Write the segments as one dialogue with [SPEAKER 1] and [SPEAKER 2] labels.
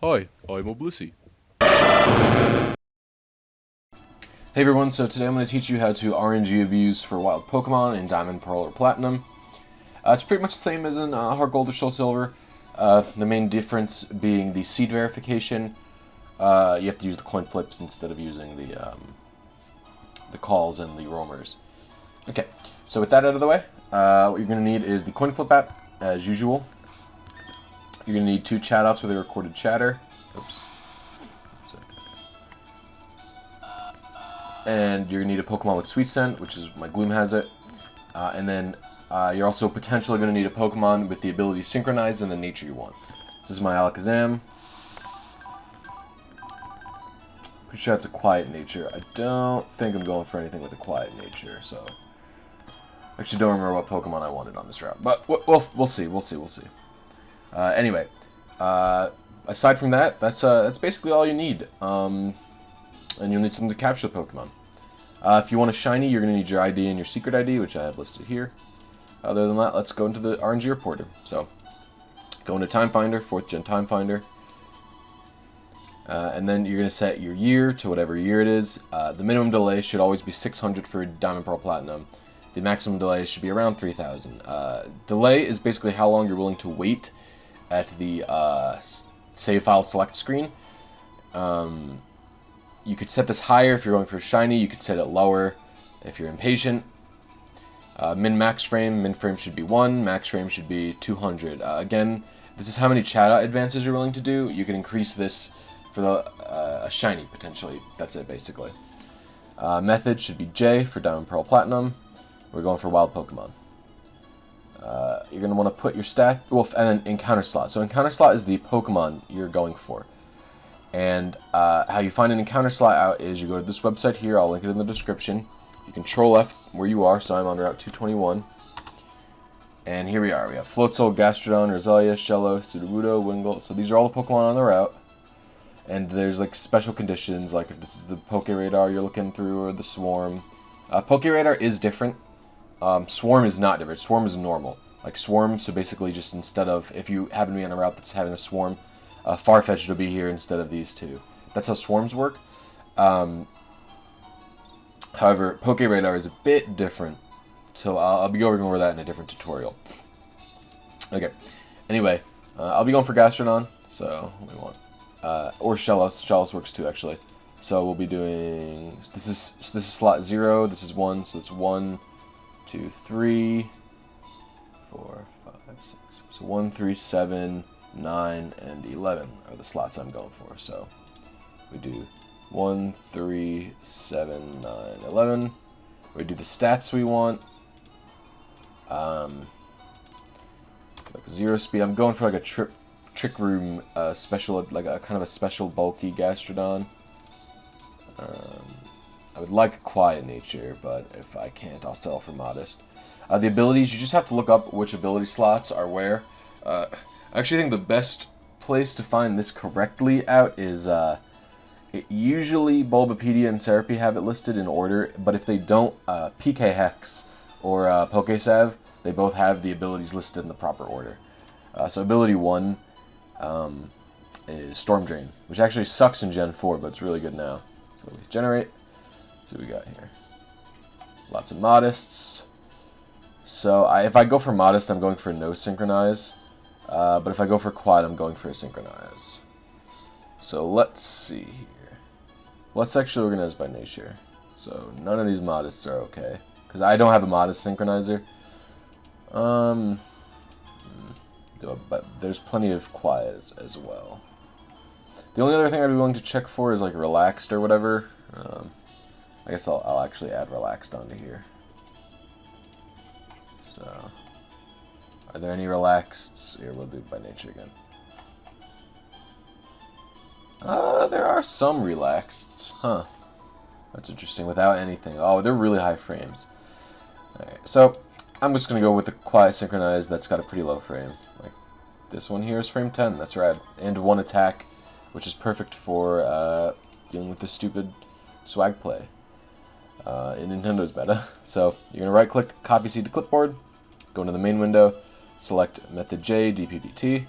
[SPEAKER 1] Hi, I'm a Blisy.
[SPEAKER 2] Hey everyone, so today I'm going to teach you how to RNG abuse for wild Pokemon in Diamond, Pearl, or Platinum. It's pretty much the same as in Heart Gold or Soul Silver. The main difference being the seed verification. You have to use the coin flips instead of using the calls and the roamers. Okay, so with that out of the way, what you're going to need is the coin flip app, as usual. You're going to need 2 chat outs with a recorded chatter. Oops. And you're going to need a Pokemon with Sweet Scent, which is my Gloom has it. And then you're also potentially going to need a Pokemon with the ability to synchronize and the nature you want. This is my Alakazam. Pretty sure it's a quiet nature. I don't think I'm going for anything with a quiet nature, so I actually don't remember what Pokemon I wanted on this route, but we'll see. Anyway, aside from that, that's basically all you need. And you'll need something to capture the Pokemon. If you want a shiny, you're going to need your ID and your secret ID, which I have listed here. Other than that, let's go into the RNG Reporter. So, go into Time Finder, 4th Gen Time Finder. And then you're going to set your year to whatever year it is. The minimum delay should always be 600 for Diamond, Pearl, Platinum. The maximum delay should be around 3,000. Delay is basically how long you're willing to wait at the save file select screen. You could set this higher if you're going for a shiny. You could set it lower if you're impatient. Min-max frame. Min frame should be 1. Max frame should be 200. Again, this is how many chat advances you're willing to do. You can increase this for a shiny, potentially. That's it, basically. Method should be J for Diamond, Pearl, Platinum. We're going for wild Pokemon. You're going to want to put your stat... Well, and then encounter slot. So encounter slot is the Pokemon you're going for. And how you find an encounter slot out is you go to this website here. I'll link it in the description. You Control F where you are, so I'm on Route 221. And here we are. We have Floatzel, Gastrodon, Roselia, Shello, Sudowoodo, Wingull. So these are all the Pokemon on the route. And there's like special conditions, like if this is the Poke Radar you're looking through or the Swarm. Poke Radar is different. Swarm is not different. Swarm is normal. Like Swarm, so basically just instead of, if you happen to be on a route that's having a Swarm, Farfetch'd will be here instead of these two. That's how swarms work. However, Poke Radar is a bit different, so I'll be going over that in a different tutorial. Okay. Anyway, I'll be going for Gastrodon. So what do we want? Or Shellos. Shellos works too, actually. So we'll be doing. This is slot 0. This is 1. So it's 1, 2, 3, 4, 5, 6. So 1, 3, 7. 9 and 11 are the slots I'm going for. So we do 1, 3, 7, 9, 11. We do the stats we want. Like 0 speed. I'm going for like a trick room special, like a kind of a special bulky Gastrodon. I would like a quiet nature, but if I can't, I'll settle for modest. The abilities, you just have to look up which ability slots are where. I actually think the best place to find this correctly out is usually Bulbapedia and Serapi have it listed in order, but if they don't, PK Hex or Pokesav, they both have the abilities listed in the proper order. So ability 1 is Storm Drain, which actually sucks in Gen 4, but it's really good now. So we generate. Let's see what we got here. Lots of Modists. So if I go for Modest, I'm going for no Synchronize. But if I go for Quiet, I'm going for a Synchronize. So let's see here. Let's actually organize by nature. So none of these Modists are okay. Because I don't have a Modest Synchronizer. But there's plenty of Quiet as well. The only other thing I'd be willing to check for is like Relaxed or whatever. I guess I'll actually add Relaxed onto here. So... Are there any relaxeds? Here, we'll do it by nature again. There are some relaxeds. Huh. That's interesting. Without anything. Oh, they're really high frames. Alright, so I'm just going to go with the Quiet Synchronized that's got a pretty low frame. Like this one here is frame 10. That's rad. And 1 attack, which is perfect for dealing with the stupid swag play in Nintendo's meta. So you're going to right-click, copy seed to clipboard, go into the main window, select method J, DPBT,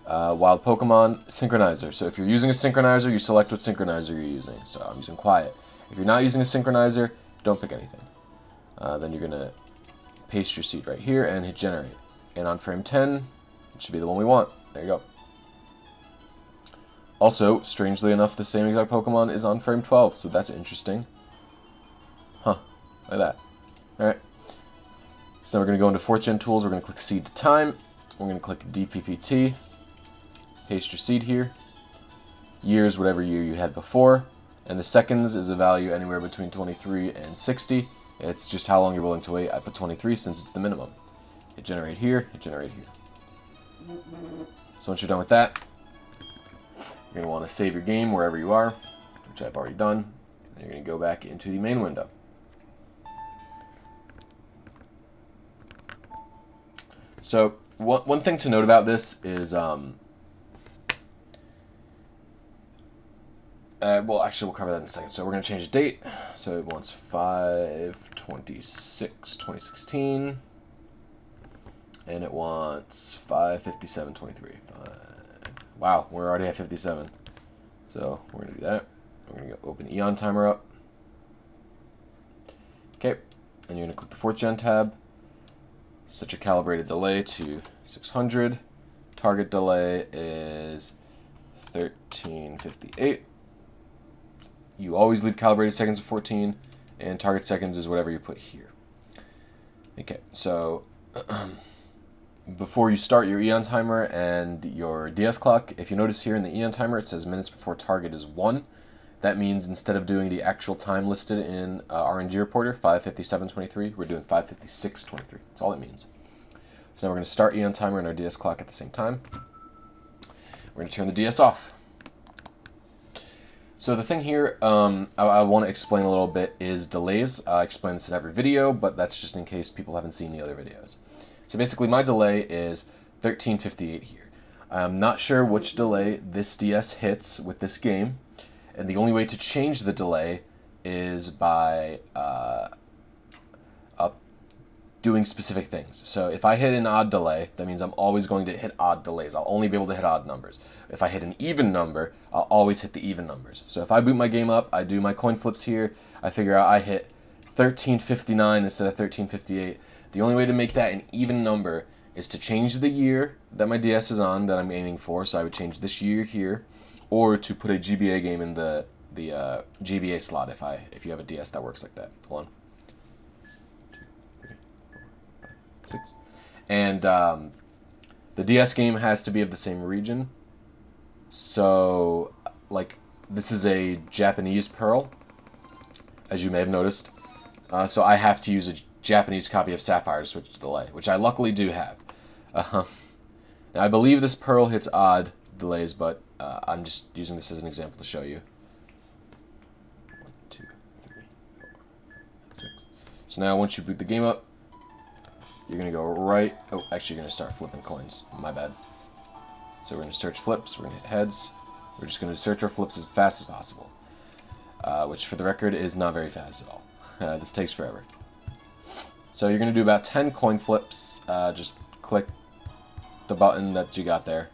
[SPEAKER 2] Wild Pokemon, synchronizer. So if you're using a synchronizer, you select what synchronizer you're using. So I'm using quiet. If you're not using a synchronizer, don't pick anything. Then you're going to paste your seed right here and hit generate. And on frame 10, it should be the one we want. There you go. Also, strangely enough, the same exact Pokemon is on frame 12, so that's interesting. Huh, like that. Alright. So now we're going to go into 4th Gen Tools, we're going to click Seed to Time, we're going to click DPPT, paste your seed here, years, whatever year you had before, and the seconds is a value anywhere between 23 and 60. It's just how long you're willing to wait. I put 23 since it's the minimum. Hit generate here, hit generate here. So once you're done with that, you're going to want to save your game wherever you are, which I've already done, and you're going to go back into the main window. So one thing to note about this is, well, actually we'll cover that in a second. So we're going to change the date. So it wants 5/26/2016, and it wants 5/57/23. Wow, we're already at 57. So we're going to do that. We're going to go open Eon Timer up. Okay, and you're going to click the 4th Gen tab. Set your calibrated delay to 600. Target delay is 1358. You always leave calibrated seconds at 14, and target seconds is whatever you put here. Okay, so before you start your Eon Timer and your DS clock, if you notice here in the Eon Timer it says minutes before target is 1. That means instead of doing the actual time listed in RNG Reporter, 5:57/23, we're doing 5:56/23. That's all it means. So now we're going to start Eon Timer and our DS clock at the same time. We're going to turn the DS off. So the thing here I want to explain a little bit is delays. I explain this in every video, but that's just in case people haven't seen the other videos. So basically my delay is 1358 here. I'm not sure which delay this DS hits with this game, and the only way to change the delay is by doing specific things. So if I hit an odd delay, that means I'm always going to hit odd delays. I'll only be able to hit odd numbers. If I hit an even number, I'll always hit the even numbers. So if I boot my game up, I do my coin flips here, I figure out I hit 1359 instead of 1358. The only way to make that an even number is to change the year that my DS is on, that I'm aiming for. So I would change this year here, or to put a GBA game in the GBA slot if you have a DS that works like that. Hold on. 6. And the DS game has to be of the same region. So, like, this is a Japanese Pearl, as you may have noticed. So I have to use a Japanese copy of Sapphire to switch to delay, which I luckily do have. Now I believe this Pearl hits odd delays, but I'm just using this as an example to show you. 1, 2, 3, 4, 6. So now once you boot the game up, you're going to go right... Oh, actually you're going to start flipping coins. My bad. So we're going to search flips, we're going to hit heads. We're just going to search our flips as fast as possible. Which, for the record, is not very fast at all. This takes forever. So you're going to do about 10 coin flips. Just click the button that you got there.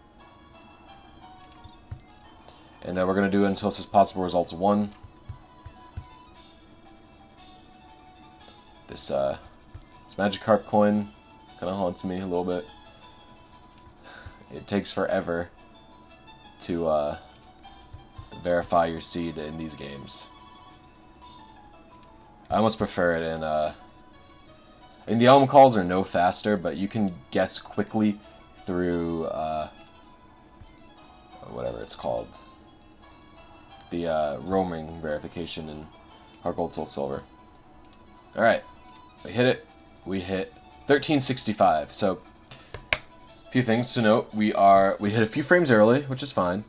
[SPEAKER 2] And we're going to do it until it says possible results 1. This Magikarp coin kind of haunts me a little bit. It takes forever to verify your seed in these games. I almost prefer it in the album calls are no faster, but you can guess quickly through whatever it's called, the roaming verification in Heart Gold Soul Silver. All right, we hit it. We hit 1365. So a few things to note. We hit a few frames early, which is fine.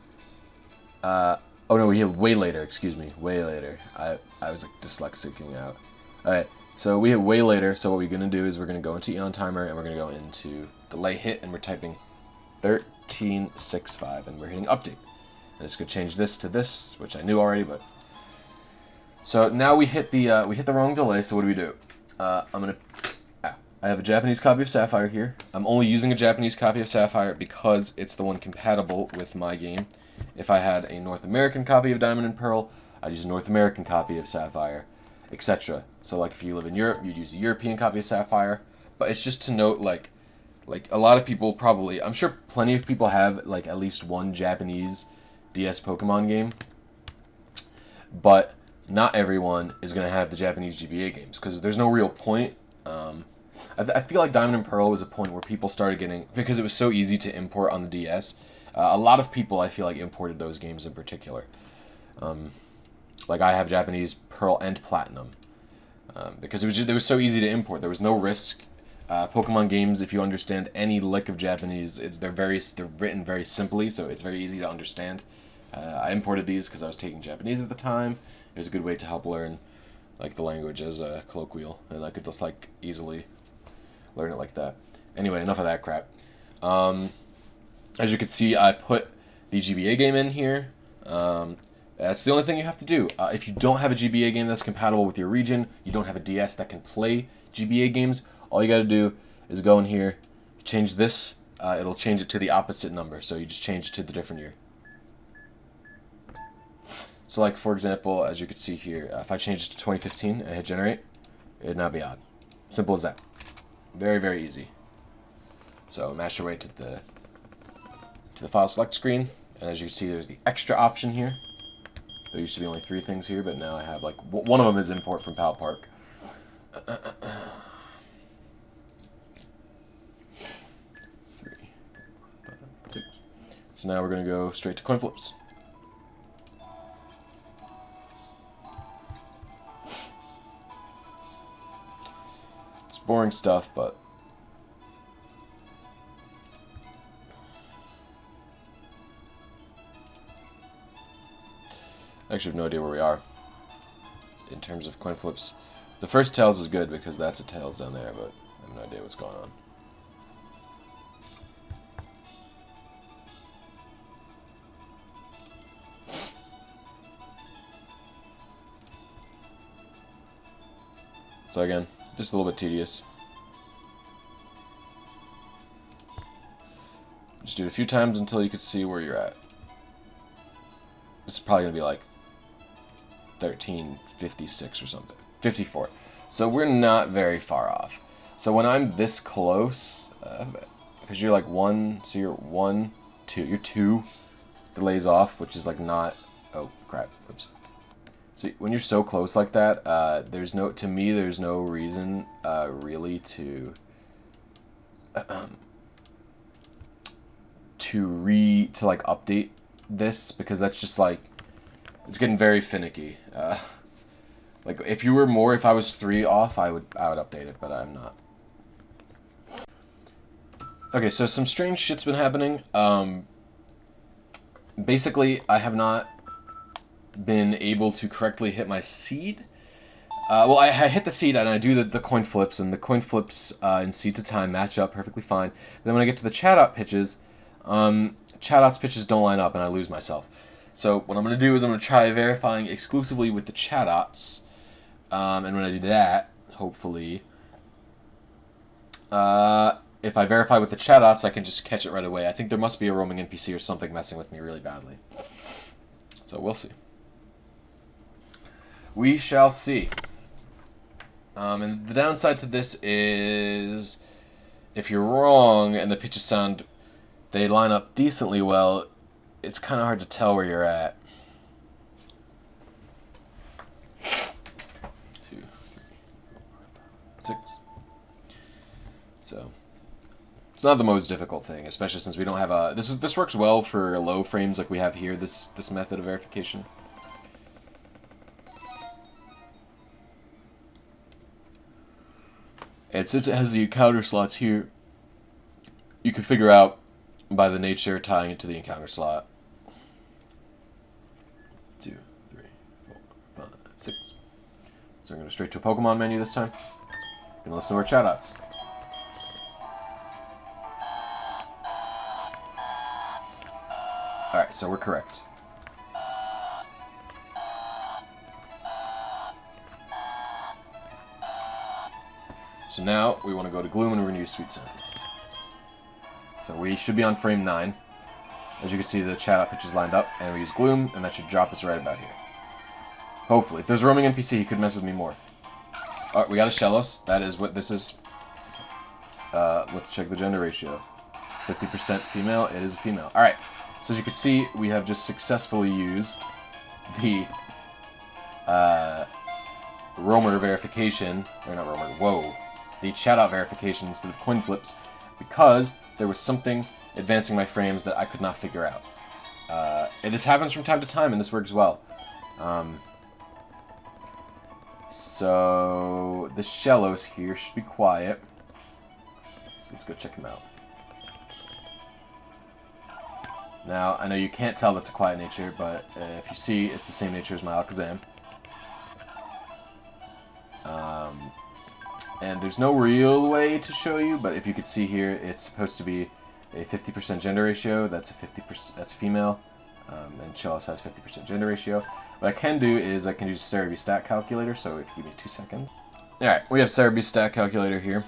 [SPEAKER 2] Oh no, we hit way later. Excuse me, way later. I was like dyslexicing out. All right, so we hit way later. So what we're gonna do is we're gonna go into Eon Timer and we're gonna go into delay hit, and we're typing 1365, and we're hitting update. And it's gonna change this to this, which I knew already, but so now we hit the wrong delay. So what do? I'm gonna I have a Japanese copy of Sapphire here. I'm only using a Japanese copy of Sapphire because it's the one compatible with my game. If I had a North American copy of Diamond and Pearl, I'd use a North American copy of Sapphire, etc. So like if you live in Europe, you'd use a European copy of Sapphire. But it's just to note, like a lot of people probably, I'm sure plenty of people have like at least one Japanese DS Pokemon game, but not everyone is going to have the Japanese GBA games because there's no real point. I feel like Diamond and Pearl was a point where people started getting, because it was so easy to import on the DS, a lot of people I feel like imported those games in particular. Like I have Japanese Pearl and Platinum because it was so easy to import. There was no risk. Pokemon games, if you understand any lick of Japanese, they're written very simply, so it's very easy to understand. I imported these because I was taking Japanese at the time. It was a good way to help learn like the language as a colloquial, and I could just like easily learn it like that. Anyway, enough of that crap. As you can see, I put the GBA game in here. That's the only thing you have to do. If you don't have a GBA game that's compatible with your region, you don't have a DS that can play GBA games, all you got to do is go in here, change this, it'll change it to the opposite number, so you just change it to the different year. So like for example, as you can see here, if I change it to 2015 and hit generate, it'd now be odd. Simple as that. Very, very easy. So mash your way to the file select screen, and as you can see there's the extra option here. There used to be only 3 things here, but now I have like, one of them is import from Pal Park. So now we're going to go straight to coin flips. It's boring stuff, but I actually have no idea where we are in terms of coin flips. The first tails is good because that's a tails down there, but I have no idea what's going on. So again, just a little bit tedious. Just do it a few times until you can see where you're at. This is probably going to be like 1356 or something. 54. So we're not very far off. So when I'm this close, because you're like 1, so you're 1, 2, you're 2 delays off, which is like not, oh crap, oops. So when you're so close like that, to me, there's no reason really to like update this, because that's just like, it's getting very finicky. Like if I was 3 off, I would update it, but I'm not. Okay, so some strange shit's been happening. Basically, I have not been able to correctly hit my seed. Well, I hit the seed and I do the coin flips, and the coin flips in seed to time match up perfectly fine. Then when I get to the chat-out pitches, chat-out's pitches don't line up and I lose myself. So what I'm going to do is I'm going to try verifying exclusively with the chat-outs, and when I do that, hopefully, if I verify with the chat-outs, I can just catch it right away. I think there must be a roaming NPC or something messing with me really badly. So we'll see. We shall see. And the downside to this is, if you're wrong and the pitches sound, they line up decently well, it's kind of hard to tell where you're at. 2, 3, 4, 5, 6. So it's not the most difficult thing, especially since we don't have a. This works well for low frames like we have here. This method of verification. And since it has the encounter slots here, you can figure out by the nature tying it to the encounter slot. 2, 3, 4, 5, 6. So we're going to go straight to a Pokemon menu this time. And listen to our chat-outs. Alright, so we're correct. So So now we want to go to Gloom and we're going to use Sweet Scent. So we should be on frame 9. As you can see, the chat pitch is lined up, and we use Gloom, and that should drop us right about here. Hopefully. If there's a roaming NPC, he could mess with me more. Alright, we got a Shellos. That is what this is. Let's check the gender ratio. 50% female. It is a female. Alright, so as you can see, we have just successfully used the roamer verification, or not roamer, whoa, the chat-out verification instead of coin flips, because there was something advancing my frames that I could not figure out. This happens from time to time, and this works well. So the Shellos here should be quiet. So let's go check him out. Now, I know you can't tell that's a quiet nature, but if you see, it's the same nature as my Alakazam. And there's no real way to show you, but if you could see here, it's supposed to be a 50% gender ratio. That's a 50%. That's female, and Shellos has 50% gender ratio. What I can do is I can use Cerebi stat calculator. So if you give me 2 seconds. All right, we have Cerebi stat calculator here.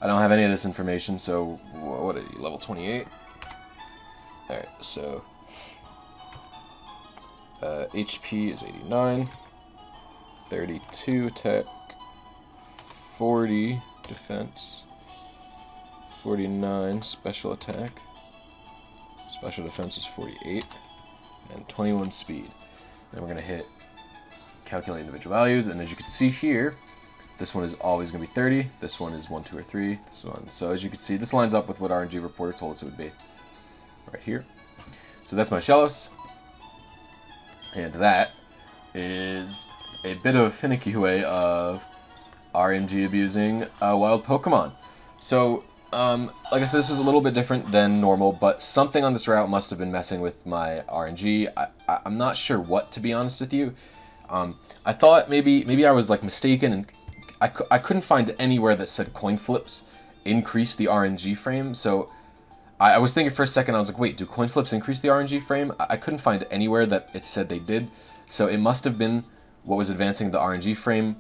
[SPEAKER 2] I don't have any of this information, so what are you, level 28? All right, so HP is 89, 32 attack, 40 defense, 49 special attack, special defense is 48, and 21 speed. Then we're going to hit calculate individual values, and as you can see here, this one is always going to be 30, this one is 1, 2, or 3, this one. So as you can see, this lines up with what RNG Reporter told us it would be. Right here. So that's my Shellos. And that is a bit of a finicky way of RNG abusing wild Pokemon. So, like I said, this was a little bit different than normal, but something on this route must have been messing with my RNG. I'm not sure what, to be honest with you. I thought maybe I was like mistaken, and I couldn't find anywhere that said coin flips increase the RNG frame, so I was thinking for a second, I was like, wait, do coin flips increase the RNG frame? I couldn't find anywhere that it said they did. So it must have been what was advancing the RNG frame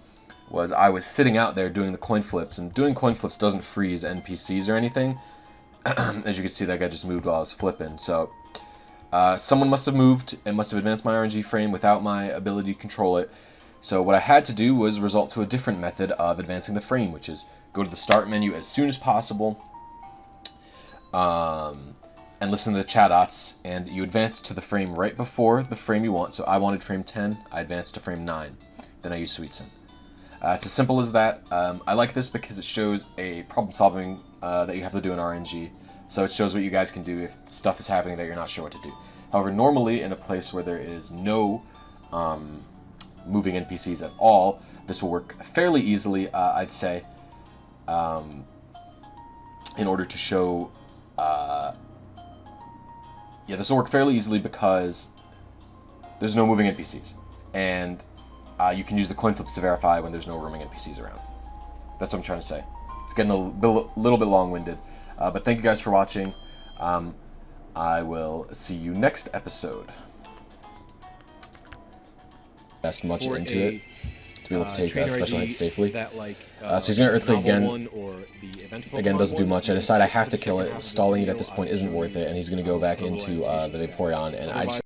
[SPEAKER 2] was I was sitting out there doing the coin flips, and doing coin flips doesn't freeze NPCs or anything. As you can see, that guy just moved while I was flipping. So someone must have moved and must have advanced my RNG frame without my ability to control it. So what I had to do was resort to a different method of advancing the frame, which is go to the start menu as soon as possible, and listen to the chat-outs, and you advance to the frame right before the frame you want. So I wanted frame 10, I advanced to frame 9, then I use Sweet Scent. It's as simple as that. I like this because it shows a problem solving that you have to do in RNG, so it shows what you guys can do if stuff is happening that you're not sure what to do. However, normally in a place where there is no moving NPCs at all, this will work fairly easily, I'd say, in order to show yeah, this will work fairly easily because there's no moving NPCs, and you can use the coin flips to verify when there's no roaming NPCs around. That's what I'm trying to say. It's getting a little bit long-winded, but thank you guys for watching. I will see you next episode. Invest much into it to be able to take special hits safely. So he's going to Earthquake again. Again, doesn't do much. I decide I have to kill it. Stalling it at this point isn't worth it, and he's going to go back into the Vaporeon, and I just